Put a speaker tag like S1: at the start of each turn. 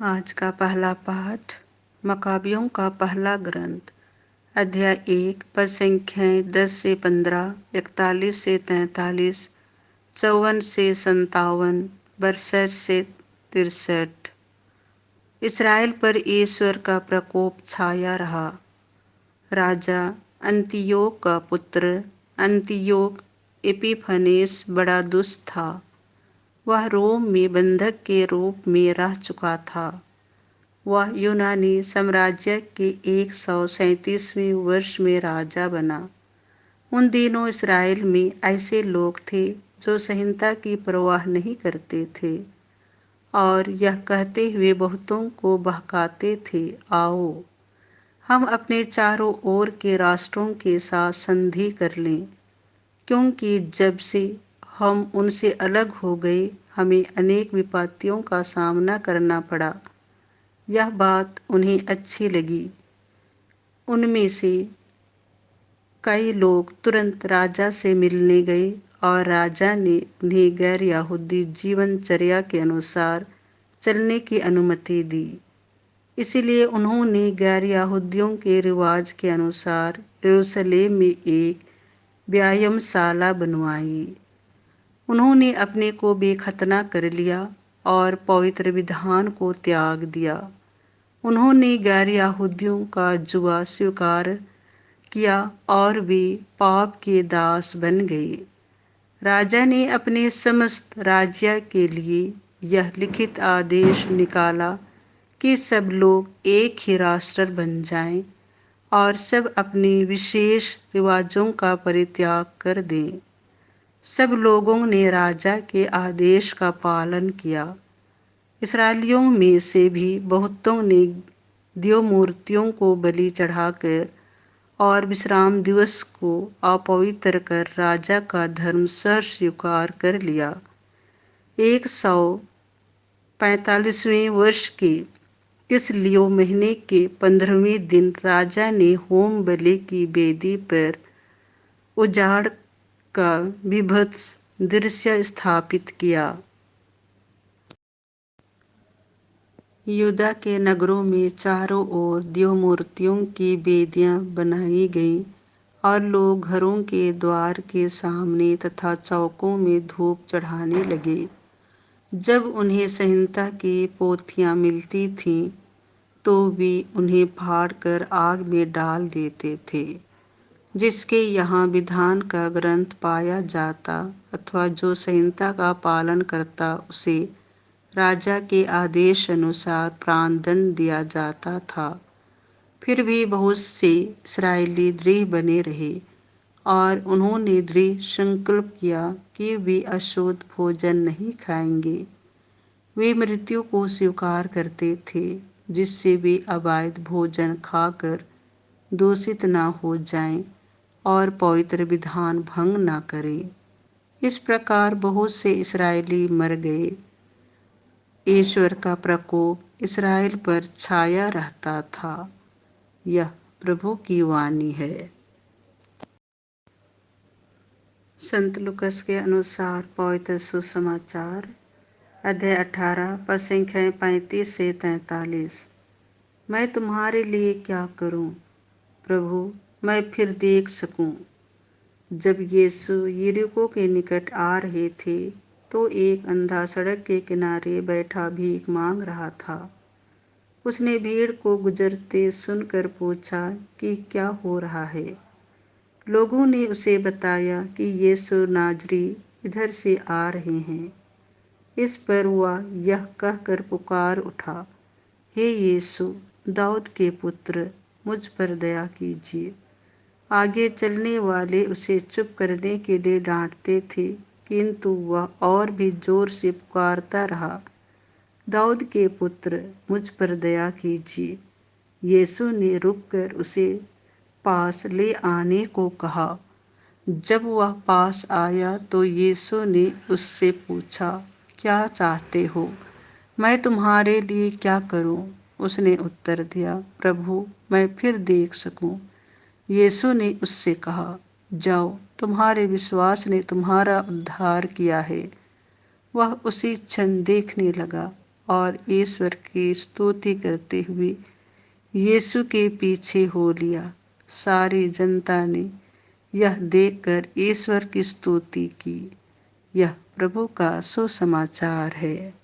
S1: आज का पहला पाठ मकाबियों का पहला ग्रंथ अध्याय 1 पद संख्याएँ 10 से 15, 41 से 43, 54 से 57, 62 से 63। इसराइल पर ईश्वर का प्रकोप छाया रहा। राजा अंतियोक का पुत्र अंतियोक एपिफनेस बड़ा दुष्ट था। वह रोम में बंधक के रूप में रह चुका था। वह यूनानी साम्राज्य के 137वें वर्ष में राजा बना। उन दिनों इसराइल में ऐसे लोग थे जो संहिता की परवाह नहीं करते थे और यह कहते हुए बहुतों को बहकाते थे, आओ हम अपने चारों ओर के राष्ट्रों के साथ संधि कर लें, क्योंकि जब से हम उनसे अलग हो गए हमें अनेक विपत्तियों का सामना करना पड़ा। यह बात उन्हें अच्छी लगी। उनमें से कई लोग तुरंत राजा से मिलने गए और राजा ने उन्हें गैर यहूदी जीवनचर्या के अनुसार चलने की अनुमति दी। इसलिए उन्होंने गैर यहूदियों के रिवाज के अनुसार यरूशलेम में एक व्यायामशाला बनवाई। उन्होंने अपने को बेखतना कर लिया और पवित्र विधान को त्याग दिया। उन्होंने गैर यहूदियों का जुआ स्वीकार किया और वे पाप के दास बन गए। राजा ने अपने समस्त राज्य के लिए यह लिखित आदेश निकाला कि सब लोग एक ही राष्ट्र बन जाएं और सब अपने विशेष रिवाजों का परित्याग कर दें। सब लोगों ने राजा के आदेश का पालन किया। इसराइलियों में से भी बहुतों ने देव मूर्तियों को बलि चढ़ाकर और विश्राम दिवस को अपवित्र कर राजा का धर्म सह स्वीकार कर लिया। 145वें वर्ष के किसलियो महीने के 15वें दिन राजा ने होम बलि की वेदी पर उजाड़ का विभत्स दृश्य स्थापित किया। यहूदा के नगरों में चारों ओर देव मूर्तियों की वेदियां बनाई गईं और लोग घरों के द्वार के सामने तथा चौकों में धूप चढ़ाने लगे। जब उन्हें संहिता की पोथियां मिलती थीं तो वे उन्हें फाड़कर आग में डाल देते थे। जिसके यहाँ विधान का ग्रंथ पाया जाता अथवा जो संहिता का पालन करता उसे राजा के आदेश अनुसार प्राणदंड दिया जाता था। फिर भी बहुत से इस्राएली दृढ़ बने रहे और उन्होंने दृढ़ संकल्प किया कि वे अशुद्ध भोजन नहीं खाएंगे। वे मृत्यु को स्वीकार करते थे जिससे वे अवैध भोजन खाकर दूषित न हो जाएं और पवित्र विधान भंग न करें। इस प्रकार बहुत से इस्राएली मर गए। ईश्वर का प्रकोप इसराइल पर छाया रहता था। यह प्रभु की वाणी है। संत लूकास के अनुसार पवित्र सुसमाचार अध्याय 18 पद संख्याएँ 35 से 43। मैं तुम्हारे लिए क्या करूं, प्रभु, मैं फिर देख सकूं। जब यीशु यरीहो के निकट आ रहे थे तो एक अंधा सड़क के किनारे बैठा भीख मांग रहा था। उसने भीड़ को गुजरते सुनकर पूछा कि क्या हो रहा है। लोगों ने उसे बताया कि यीशु नाजरी इधर से आ रहे हैं। इस पर वह यह कहकर पुकार उठा, हे यीशु, दाऊद के पुत्र, मुझ पर दया कीजिए। आगे चलने वाले उसे चुप करने के लिए डांटते थे, किंतु वह और भी जोर से पुकारता रहा, दाऊद के पुत्र, मुझ पर दया कीजिए। यीशु ने रुककर उसे पास ले आने को कहा। जब वह पास आया तो यीशु ने उससे पूछा, क्या चाहते हो, मैं तुम्हारे लिए क्या करूं? उसने उत्तर दिया, प्रभु, मैं फिर देख सकूं। यीशु ने उससे कहा, जाओ, तुम्हारे विश्वास ने तुम्हारा उद्धार किया है। वह उसी क्षण देखने लगा और ईश्वर की स्तुति करते हुए यीशु के पीछे हो लिया। सारी जनता ने यह देखकर ईश्वर की स्तुति की। यह प्रभु का सुसमाचार है।